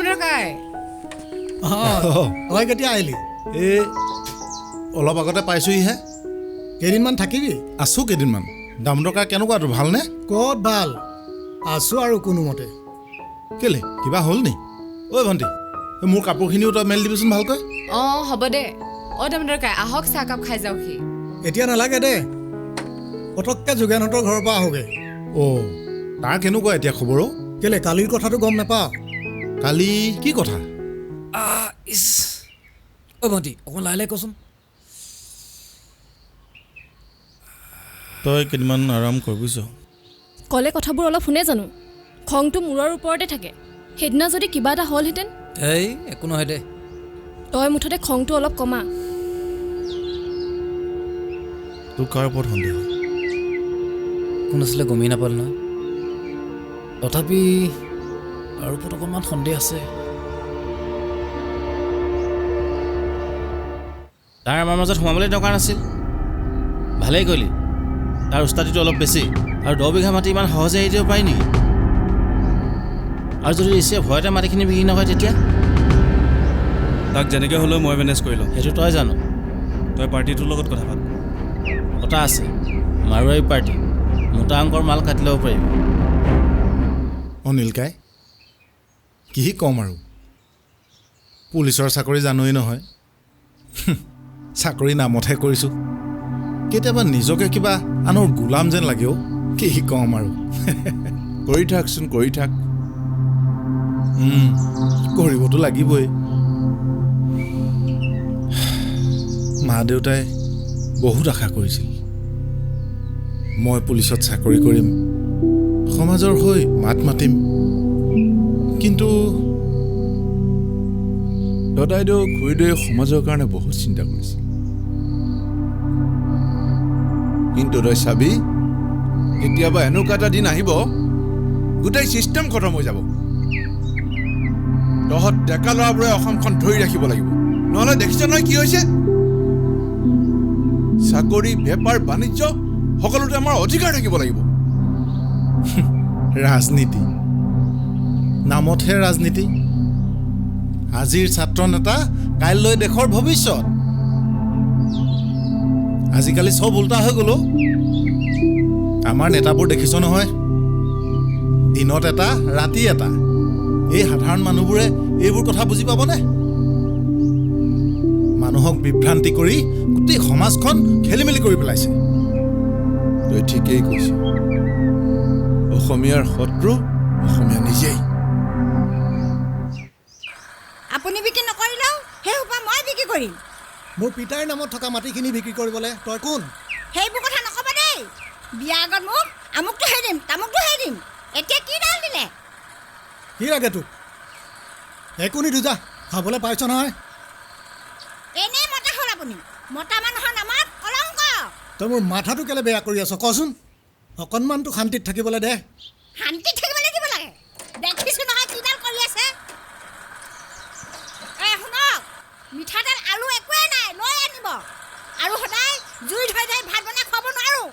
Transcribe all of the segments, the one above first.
দামোদৰ কাই তই কেতিয়া আহিলি? এই অলপ আগতে পাইছোহিহে। কেইদিনমান থাকিবি? আছোঁ কেইদিনমান। দামোদৰ কাৰ কেনেকুৱা তোৰ ভালনে? ক'ত ভাল, আছোঁ আৰু কোনোমতে। কেলে কিবা হ'ল নি? ঐ ভণ্টি, মোৰ কাপোৰখিনিও তই মেলি দিবিচোন ভালকৈ। হ'ব দে। দামোদৰ কাই আহক চাহকাপ খাই যাওকহি। এতিয়া নালাগে দে, পটককৈ যোগেনহঁতৰ ঘৰৰ পৰা আহোগৈ। তাৰ কেনেকুৱা এতিয়া খবৰ? কেলে কালিৰ কথাটো গম নাপাওঁ? কালি কি কথা? ভণ্টি অকণ লাহে লাহে কচোন। তই কেইদিনমান আৰাম কৰ বুজিছ। ক'লে কথাবোৰ অলপ শুনে জানো? খংটো মূৰৰ ওপৰতে থাকে। সেইদিনা যদি কিবা এটা হ'লহেঁতেন। এই একো নহয় দে। তই মুঠতে খংটো অলপ কমা। তোৰ কাৰ ওপৰত সন্দেহ হয়? কোন আছিলে গমেই নাপালোঁ নহয়। তথাপি তাৰ ওপৰত অকণমান সন্দেহ আছে। তাৰ আমাৰ মাজত সোমাবলৈ দৰকাৰ নাছিল। ভালেই কৰিলি। তাৰ উস্তাদিটো অলপ বেছি, আৰু 10 বিঘা মাটি ইমান সহজে এৰি দিব পাৰি নেকি? আৰু যদি ঋষিয়ে ভয়তে মাটিখিনি বিক্ৰী নকৰে তেতিয়া? তাক যেনেকৈ হ'লেও মই মেনেজ কৰি লওঁ। সেইটো তই জানো। তই পাৰ্টিটোৰ লগত কথা পাত। কথা আছে, মাৰোৱাৰী পাৰ্টি, মোটা অংকৰ মাল কাটি ল'ব পাৰিবি। নীলকাই কি ক'ম আৰু, পুলিচৰ চাকৰি জানোৱেই নহয়। চাকৰি নামতহে কৰিছোঁ। কেতিয়াবা নিজকে কিবা আনৰ গোলাম যেন লাগেও। কি ক'ম আৰু। কৰি থাকচোন, কৰি থাক। কৰিবতো লাগিবই। মা দেউতাই বহুত আশা কৰিছিল মই পুলিচত চাকৰি কৰিম, সমাজৰ হৈ মাত মাতিম। কিন্তু দাদাইদেউ খুৰীদেৱে সমাজৰ কাৰণে বহুত চিন্তা কৰিছে। কিন্তু তই চাবি, কেতিয়াবা এনেকুৱা এটা দিন আহিব গোটেই ছিষ্টেম খতম হৈ যাব। তহঁত ডেকা ল'ৰাবোৰে অসমখন ধৰি ৰাখিব লাগিব, নহ'লে দেখিছ নহয় কি হৈছে। চাকৰি, বেপাৰ, বাণিজ্য সকলোতে আমাৰ অধিকাৰ থাকিব লাগিব। ৰাজনীতি নামতহে ৰাজনীতি। আজিৰ ছাত্ৰ নেতা, কাইলৈ দেশৰ ভৱিষ্যত। আজিকালি চব উল্টা হৈ গ'ল। আমাৰ নেতাবোৰ দেখিছ নহয়, দিনত এটা ৰাতি এটা। এই সাধাৰণ মানুহবোৰে এইবোৰ কথা বুজি পাবনে? মানুহক বিভ্ৰান্তি কৰি গোটেই সমাজখন খেলি মেলি কৰি পেলাইছে। তই ঠিকেই কৈছ। অসমীয়াৰ শত্ৰু অসমীয়া নিজেই। আপুনি বিক্ৰী নকৰিলেও সেই সোপা মই বিক্ৰী কৰিম। মোৰ পিতাৰ নামত থকা মাটিখিনি বিক্ৰী কৰিবলৈ তই কোন? সেইবোৰ কথা নক'ব দেই। বিয়া আগত মোক আমুকটো হেৰি দিম, তামুকটো হেৰি দিম। এতিয়া কি ডাল দিলে? কি লাগে তোক? একো নিদো, যা খাবলৈ পাইছ নহয়। এনেই মতা হ'ল আপুনি। মতা মানুহৰ নামত কলংক। তই মোৰ মাথাটো কেলে বেয়া কৰি আছ কচোন? অকণমানটো শান্তিত থাকিবলৈ দে। শান্তিত থাকিবলৈ দিব লাগে। দেখিছোঁ নহয় কিডাল কৰি আছে। শুনক, মিঠাতেল আলু একোৱেই নাই, লৈ আনিব। আৰু সদায় জুই ধৰি ধৰি ভাত বনাই খুৱাব নোৱাৰোঁ।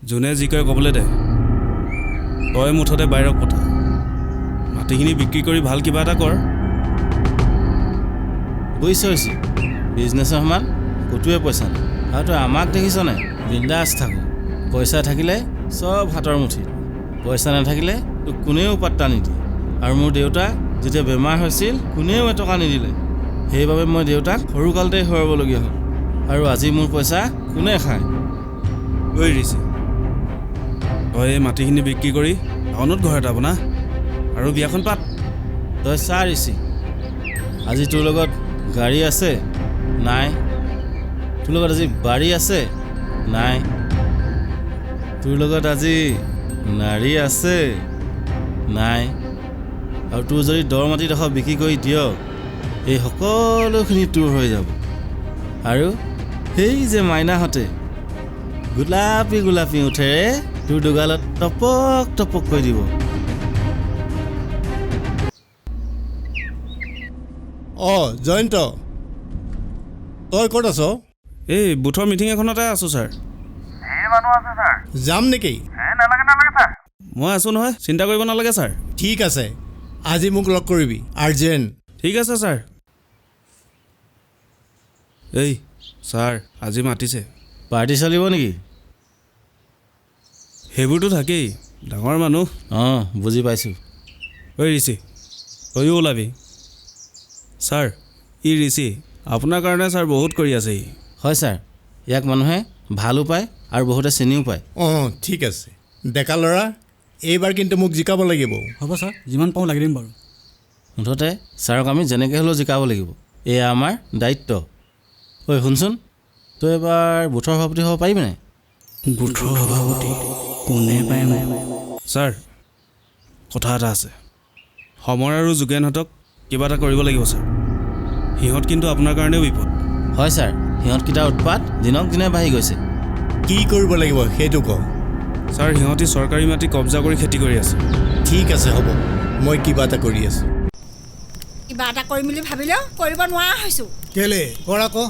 যোনে যি কয় ক'বলৈ দে। তই মুঠতে বাহিৰক কথা, মাটিখিনি বিক্ৰী কৰি ভাল কিবা এটা কৰ। বুজিছ হৈছে, বিজনেছৰ সমান ক'তোৱে পইচা নাই। আৰু তই আমাক দেখিছ নাই, বিন্দাছ থাকোঁ। পইচা থাকিলে চব হাতৰ মুঠিত, পইচা নাথাকিলে তোক কোনেও পাত্তা নিদিয়ে। আৰু মোৰ দেউতা যেতিয়া বেমাৰ হৈছিল কোনেও এটকা নিদিলে। সেইবাবে মই দেউতাক সৰুকালতেই হেৰুৱাবলগীয়া হ'ল। আৰু আজি মোৰ পইচা কোনে খায়? ঐ ৰিচি, তই এই মাটিখিনি বিক্ৰী কৰি টাউনত ঘৰ এটা বনা আৰু বিয়াখন পাত। তই চা ঋষি, আজি তোৰ লগত গাড়ী আছে নাই? তোৰ লগত আজি বাৰী আছে নাই? তোৰ লগত আজি নাৰী আছে নাই? আৰু তোৰ যদি দৰ মাটিডোখৰ বিক্ৰী কৰি দিয়, এই সকলোখিনি তোৰ হৈ যাব। আৰু সেই যে মাইনাহঁতে গোলাপী গোলাপী উঠেৰে তোৰ দুগালত টপক টপক কৰি দিব। জয়ন্ত, তই ক'ত আছ? এই বুথৰ মিটিং এখনতে আছোঁ ছাৰ। যাম নেকি? মই আছোঁ নহয়, চিন্তা কৰিব নালাগে ছাৰ। ঠিক আছে, আজি মোক লগ কৰিবি, আৰ্জেণ্ট। ঠিক আছে ছাৰ। এই ছাৰ, আজি মাতিছে। পাৰ্টি চলিব নেকি? সেইবোৰতো থাকেই, ডাঙৰ মানুহ। অঁ, বুজি পাইছোঁ। ঐ ঋষি, তয়ো ওলাবি। ছাৰ, ই ঋষি, আপোনাৰ কাৰণে ছাৰ বহুত কৰি আছে ই। হয় ছাৰ, ইয়াক মানুহে ভালো পায় আৰু বহুতে চিনিও পায়। অঁ, ঠিক আছে। ডেকা ল'ৰা, এইবাৰ কিন্তু মোক জিকাব লাগিব। হ'ব ছাৰ, যিমান পাওঁ লাগি দিম বাৰু। মুঠতে ছাৰক আমি যেনেকৈ হ'লেও জিকাব লাগিব, এয়া আমাৰ দায়িত্ব। ঐ শুনচোন, তই এবাৰ বুথৰ সভাপতি হ'ব পাৰিবি নাই? বুথৰ সভাপতি কোনে পায়? ছাৰ, কথা এটা আছে। সমৰ আৰু যোগেনহঁতক কিবা এটা কৰিব লাগিব ছাৰ। সিহঁত কিন্তু আপোনাৰ কাৰণেও বিপদ। হয় ছাৰ, সিহঁতকেইটাৰ উৎপাত দিনক দিনে বাঢ়ি গৈছে। কি কৰিব লাগিব সেইটো কওঁ। ছাৰ, সিহঁতি চৰকাৰী মাটি কব্জা কৰি খেতি কৰি আছে। ঠিক আছে, হ'ব, মই কিবা এটা কৰি আছোঁ। কিবা এটা কৰিম বুলি ভাবিলেও কৰিব নোৱাৰা হৈছোঁ। কেলে কৰ আকৌ,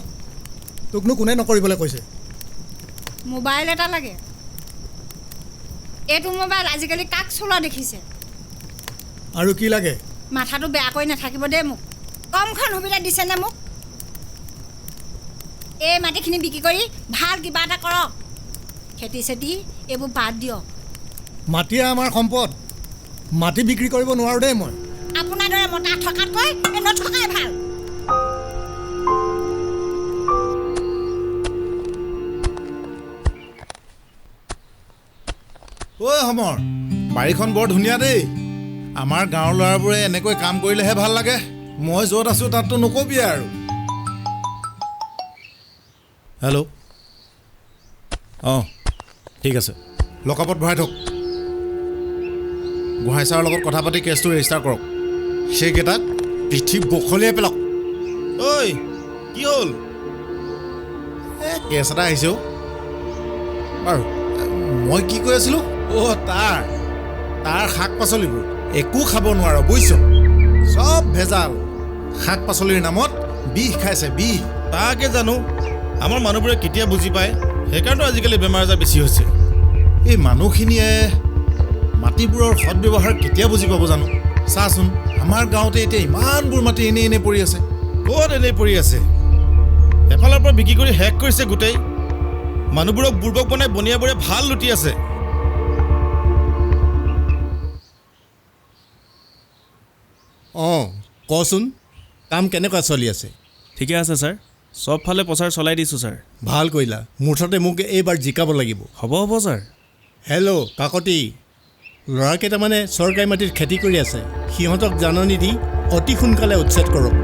তোকনো কোনে নকৰিবলৈ কৈছে? মোবাইল এটা লাগে। এইটো মোবাইল আজিকালি কাক চলোৱা দেখিছে? আৰু কি লাগে? মাথাটো বেয়া কৰি নাথাকিব দেই মোক। কমখন সুবিধা দিছেনে মোক? এই মাটিখিনি বিক্ৰী কৰি ভাল কিবা এটা কৰক। খেতি চেতি এইবোৰ বাদ দিয়ক। মাটিয়ে আমাৰ সম্পদ, মাটি বিক্ৰী কৰিব নোৱাৰোঁ দেই মই। আপোনাৰ দৰে মতা থকাতকৈ নথকাই ভাল। ঐ সমৰ, বাৰীখন বৰ ধুনীয়া দেই। আমাৰ গাঁৱৰ ল'ৰাবোৰে এনেকৈ কাম কৰিলেহে ভাল লাগে। মই য'ত আছোঁ তাততো নকবিয়ে আৰু। হেল্ল', অঁ ঠিক আছে, লকআপত ভৰাই থওক। গোহাঁই ছাৰৰ লগত কথা পাতি কেছটো ৰেজিষ্টাৰ কৰক। সেইকেইটাক পিঠি বখলিয়াই পেলাওক। ঐ কি হ'ল? কেছ এটা আহিছে অ'। বাৰু মই কি কৈ আছিলোঁ? অ' তাৰ শাক পাচলিবোৰ একো খাব নোৱাৰ বুজিছ। চব ভেজাল। শাক পাচলিৰ নামত বিষ খাইছে, বিষ। তাকে জানো, আমাৰ মানুহবোৰে কেতিয়া বুজি পায়। সেইকাৰণেতো আজিকালি বেমাৰ আজাৰ বেছি হৈছে। এই মানুহখিনিয়ে মাটিবোৰৰ সদব্যৱহাৰ কেতিয়া বুজি পাব জানো? চাচোন, আমাৰ গাঁৱতে এতিয়া ইমানবোৰ মাটি এনেই পৰি আছে। ক'ত এনেই পৰি আছে? এফালৰ পৰা বিক্ৰী কৰি শেষ কৰিছে গোটেই। মানুহবোৰক বুৰ্বক বনাই বনিয়াবোৰে ভাল লুটি আছে। অঁ কচোন, কাম কেনেকুৱা চলি আছে? ঠিকে আছে ছাৰ, চব ফালে প্ৰচাৰ চলাই দিছোঁ ছাৰ। ভাল কৰিলা, মুঠতে মোক এইবাৰ জিকাব লাগিব। হ'ব ছাৰ। হেল্ল' কাকতি, ল'ৰাকেইটামানে চৰকাৰী মাটিত খেতি কৰি আছে। সিহঁতক জাননী দি অতি সোনকালে উচ্ছেদ কৰক।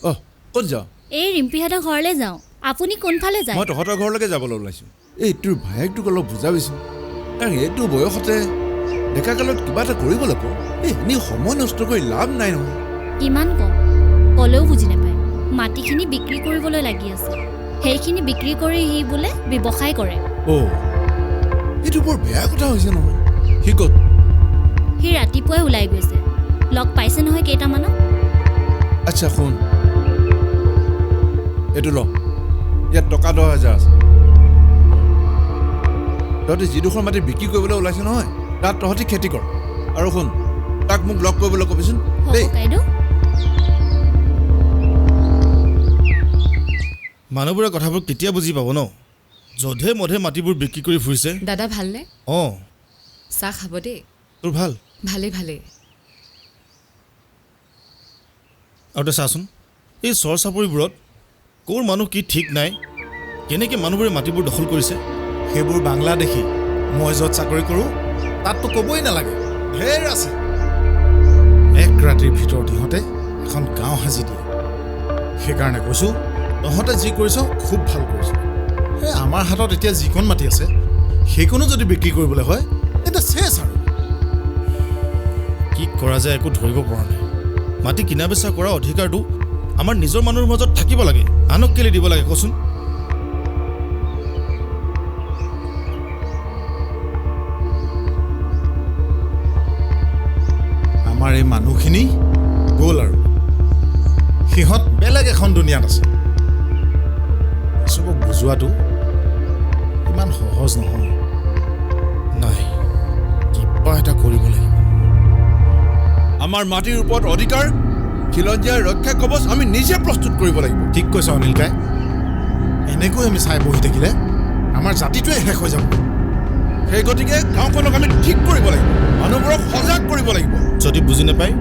অহ, ক'ত যাওঁ? এই ৰিম্পীহঁতৰ ঘৰলৈ যাওঁ। আপুনি কোনফালে যায়? মই তহঁতৰ ঘৰলৈকে যাবলৈ ওলাইছোঁ। এই তোৰ ভায়েকটোক অলপ বুজাবিচোন, কাৰণ এইটো বয়সতে ডেকাকালত কিবা এটা কৰিবলৈ কওঁ। এই এনেই সময় নষ্ট কৰি লাভ নাই নহয়। কিমান কম, ক'লেও বুজি নাপায়। মাটিখিনি বিক্ৰী কৰিবলৈ লাগি আছে। সেইখিনি বিক্ৰী কৰি সি বোলে ব্যৱসায় কৰে। অ' এইটো বৰ বেয়া কথা হৈছে নহয়। সি ক'ত? সি ৰাতিপুৱাই ওলাই গৈছে, লগ পাইছে নহয় কেইটামানক। আচ্ছা শুন, এইটো ল, ইয়াত টকা 10,000 আছে। তহঁতি যিডোখৰ মাটি বিক্ৰী কৰিবলৈ ওলাইছে নহয়, তাত তহঁতি খেতি কৰ। আৰু শুন, তাক মোক লগ কৰিবলৈ কবিচোন দেই। কাইদেউ, মানুহবোৰে কথাবোৰ কেতিয়া বুজি পাব ন? যধে মধে মাটিবোৰ বিক্ৰী কৰি ফুৰিছে। দাদা ভালনে? অঁ, চাহ খাব দেই। তোৰ ভাল? ভালেই। আৰু তই চাচোন, এই চৰ চাপৰিবোৰত ক'ৰ মানুহ কি ঠিক নাই, কেনেকৈ মানুহবোৰে মাটিবোৰ দখল কৰিছে। সেইবোৰ বাংলাদেশী। মই য'ত চাকৰি কৰোঁ তাততো ক'বই নালাগে, ঢেৰ আছে। এক ৰাতিৰ ভিতৰত ইহঁতে এখন গাঁও সাজি দিয়ে। সেইকাৰণে কৈছোঁ, তহঁতে যি কৰিছ খুব ভাল কৰিছ। এই আমাৰ হাতত এতিয়া যিকণ মাটি আছে, সেইকণো যদি বিক্ৰী কৰিবলৈ হয় তেতিয়া চেছ আৰু। কি কৰা যায় একো ধৰিব পৰা নাই। মাটি কিনা বেচা কৰা অধিকাৰটো আমাৰ নিজৰ মানুহৰ মাজত থাকিব লাগে, আনক কেলে দিব লাগে কচোন? আমাৰ এই মানুহখিনি সিহঁত বেলেগ এখন দুনিয়াত আছে চবক বুজোৱাটো ইমান সহজ নহয় নাই কিবা এটা কৰিব লাগিব আমাৰ মাটিৰ ওপৰত অধিকাৰ খিলঞ্জীয়াৰ ৰক্ষা কবচ আমি নিজে প্ৰস্তুত কৰিব লাগিব ঠিক কৈছে অনিল কাই এনেকৈ আমি চাই বহি থাকিলে আমাৰ জাতিটোৱে শেষ হৈ যাব সেই গতিকে গাঁওখনক আমি ঠিক কৰিব লাগিব মানুহবোৰক সজাগ কৰিব লাগিব যদি বুজি নাপায়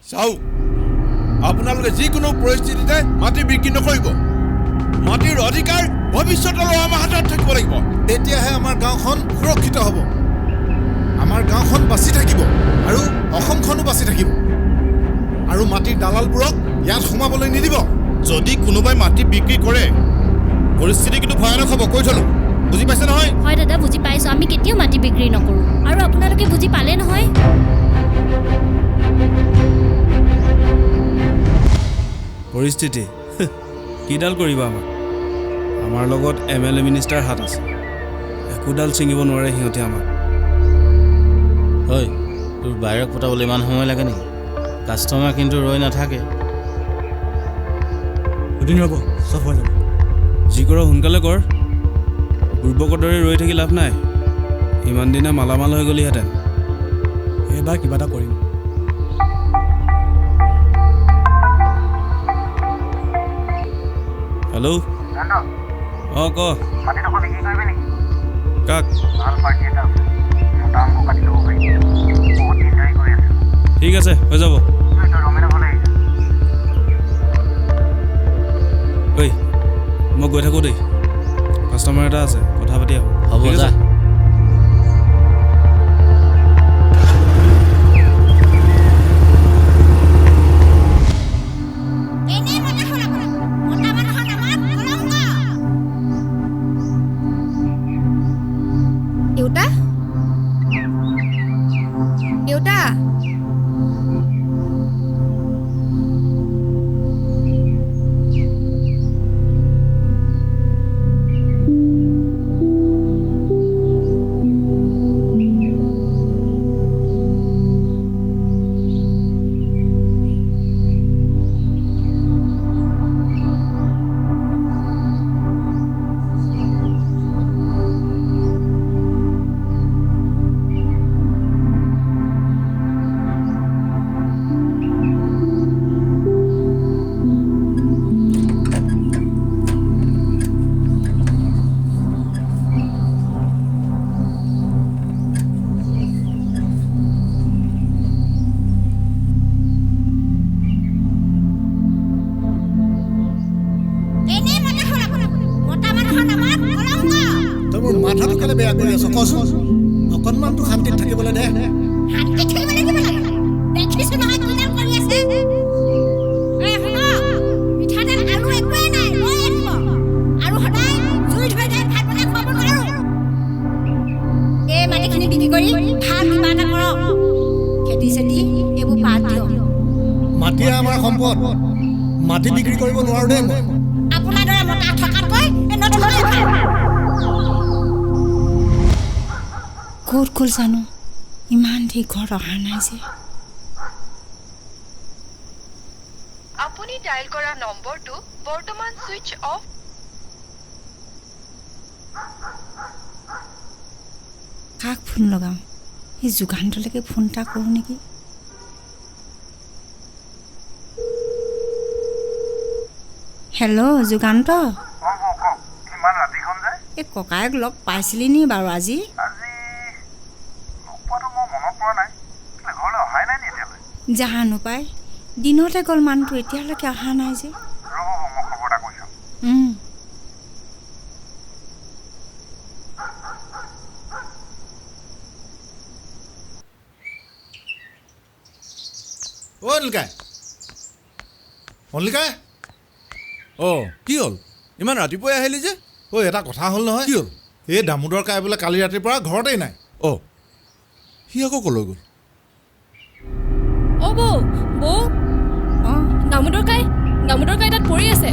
চাওক আপোনালোকে যিকোনো পৰিস্থিতিতে মাটি বিক্ৰী নকৰিব মাটিৰ অধিকাৰ ভৱিষ্যতলৈ আমাৰ হাতত থাকিব লাগিব তেতিয়াহে আমাৰ গাঁওখন সুৰক্ষিত হ'ব আমাৰ গাঁওখন বাচি থাকিব আৰু অসমখনো বাচি থাকিব আৰু মাটিৰ দালালবোৰক ইয়াত সোমাবলৈ নিদিব যদি কোনোবাই মাটি বিক্ৰী কৰে পৰিস্থিতি কিন্তু ভয়ানক হ'ব কৈ থলো বুজি পাইছে নহয় হয় দাদা বুজি পাইছোঁ আমি কেতিয়াও মাটি বিক্ৰী নকৰোঁ আৰু আপোনালোকে বুজি পালে নহয় পৰিস্থিতি কিডাল কৰিবা আমাৰ লগত MLA মিনিষ্টাৰ হাত আছে একোডাল ছিঙিব নোৱাৰে সিহঁতে আমাক হয় তোৰ বাহিৰক পঠাবলৈ ইমান সময় লাগে নেকি কাষ্টমাৰ কিন্তু ৰৈ নাথাকে দুদিন ৰ'ব চব হৈ যাব যি কৰ সোনকালে কৰ বুৰ্বকৰ দৰে ৰৈ থাকি লাভ নাই ইমান দিনে মালামাল হৈ গ'লিহেঁতেন এইবাৰ কিবা এটা কৰিম হেল্ল' অঁ ক কাক ঠিক আছে হৈ যাব ঐ মই গৈ থাকোঁ দেই কাষ্টমাৰ এটা আছে কথা পাতি আহোঁ হ'ব যা মাথাটো কেলে বেয়া কৰি আছ কচোন অকণমানতো শান্তিত থাকিবলৈ দে শান্তিত থাকিব লাগিব লাগে দেখিছো নহয় কিমান কৰি আছে এই শুন মিঠাতেল আলু একোৱেই নাই লৈ আনিব আৰু সদায় জুই ধৰি ধৰি ভাত বনাই খুৱাব নোৱাৰো এই মাটিখিনি বিক্ৰী কৰি ভাল কিবা এটা কৰক খেতি চেতি এইবোৰ বাদ দিয়ক মাটিয়ে আমাৰ সম্পদ মাটি বিক্ৰী কৰিব নোৱাৰো দেই মই আপোনাৰ দৰে মতা থকাতকৈ নথকাই ভাল ক'ত গ'ল জানো ইমান দেৰি ঘৰত অহা নাই যে আপুনি ডায়েল কৰা নম্বৰটো বৰ্তমান সুইচ অফ কাক ফোন লগাম এই যুগান্তলৈকে ফোন এটা কৰোঁ নেকি হেল্ল' যুগান্ত এই ককায়েক লগ পাইছিলি নি বাৰু আজি জানো পাই দিনতে গ'ল মানুহটো এতিয়ালৈকে অহা নাই যে অনিলকাই অঁ কি হ'ল ইমান ৰাতিপুৱাই আহিলি যে ঐ এটা কথা হ'ল নহয় কি হ'ল এই দামোদৰ কাই বোলে কালি ৰাতিৰ পৰা ঘৰতেই নাই অঁ সি আকৌ ক'লৈ গ'ল অ' বৌ বৌ অঁ দামোদৰ কাই তাত পৰি আছে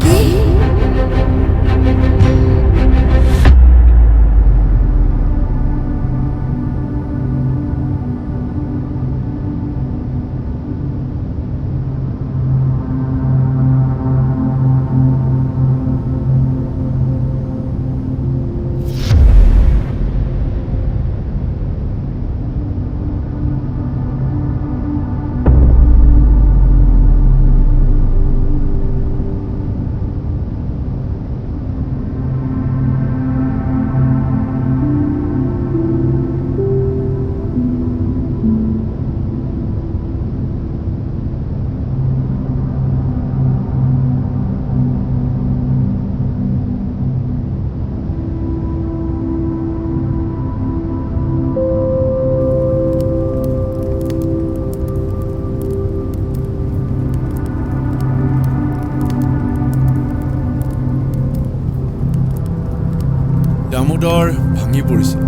দামোদৰ ভাঙি পৰিছিল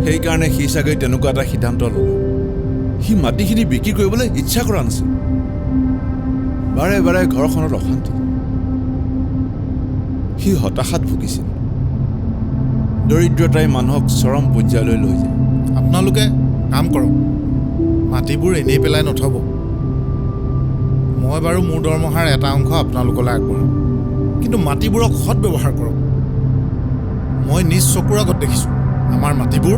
সেইকাৰণে সি চাগৈ তেনেকুৱা এটা সিদ্ধান্ত ল'লে সি মাটিখিনি বিক্ৰী কৰিবলৈ ইচ্ছা কৰা নাছিল বাৰে বাৰে ঘৰখনত অশান্তি সি হতাশাত ভুগিছিল দৰিদ্ৰতাই মানুহক চৰম পৰ্যায়লৈ লৈ যায় আপোনালোকে কাম কৰক মাটিবোৰ এনেই পেলাই নথব মই বাৰু মোৰ দৰমহাৰ এটা অংশ আপোনালোকলৈ আগবঢ়াম কিন্তু মাটিবোৰক সৎ ব্যৱহাৰ কৰক মই নিজ চকুৰ আগত দেখিছোঁ আমাৰ মাটিবোৰ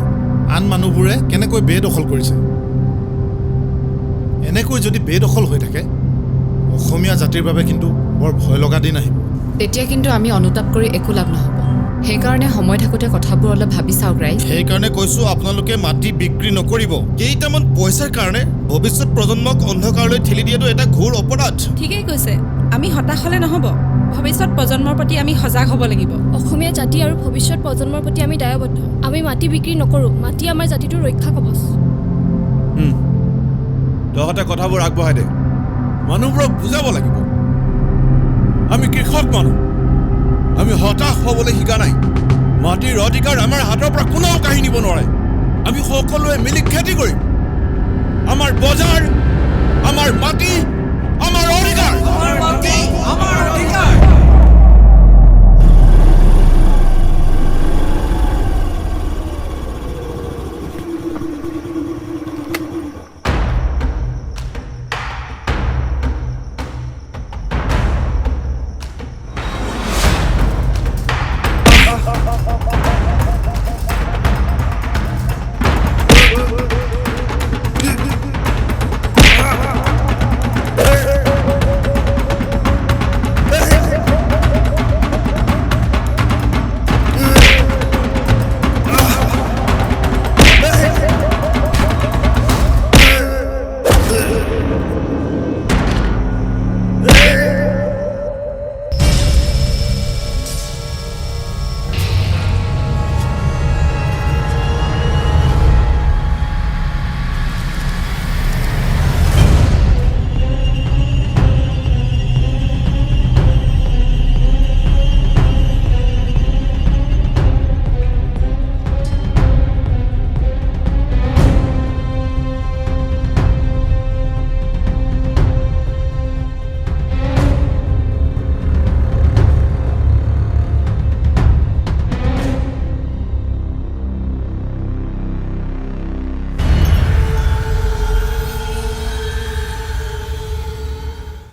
আন মানুহবোৰে কেনেকৈ বেদখল কৰিছে এনেকৈ যদি বেদখল হৈ থাকে অসমীয়া জাতিৰ বাবে কিন্তু বৰ ভয় লগা দিন আহিব তেতিয়া কিন্তু আমি অনুতাপ কৰি একো লাভ নহ'ব সেইকাৰণে সময় থাকোঁতে কথাবোৰ অলপ ভাবি চাওক ৰাইজ সেইকাৰণে কৈছোঁ আপোনালোকে মাটি বিক্ৰী নকৰিব কেইটামান পইচাৰ কাৰণে ভৱিষ্যত প্ৰজন্মক অন্ধকাৰলৈ ঠেলি দিয়াটো এটা ঘোৰ অপৰাধ ঠিকেই কৈছে আমি হতাশ হ'লে নহ'ব ভৱিষ্যত প্ৰজন্মৰ প্ৰতি আমি সজাগ হ'ব লাগিব অসমীয়া জাতি আৰু ভৱিষ্যত প্ৰজন্মৰ প্ৰতি আমি দায়বদ্ধ আমি মাটি বিক্ৰী নকৰোঁ মাটি আমাৰ জাতিটোৰ ৰক্ষা কবচ তহঁতে কথাবোৰ আগবঢ়াই দে মানুহবোৰক বুজাব লাগিব আমি কৃষক মানুহ আমি হতাশ হ'বলৈ শিকা নাই মাটিৰ অধিকাৰ আমাৰ হাতৰ পৰা কোনেও কাঢ়ি নিব নোৱাৰে আমি সকলোৱে মিলি খেতি কৰিম আমাৰ বজাৰ আমাৰ মাটি আমাৰ অধিকাৰ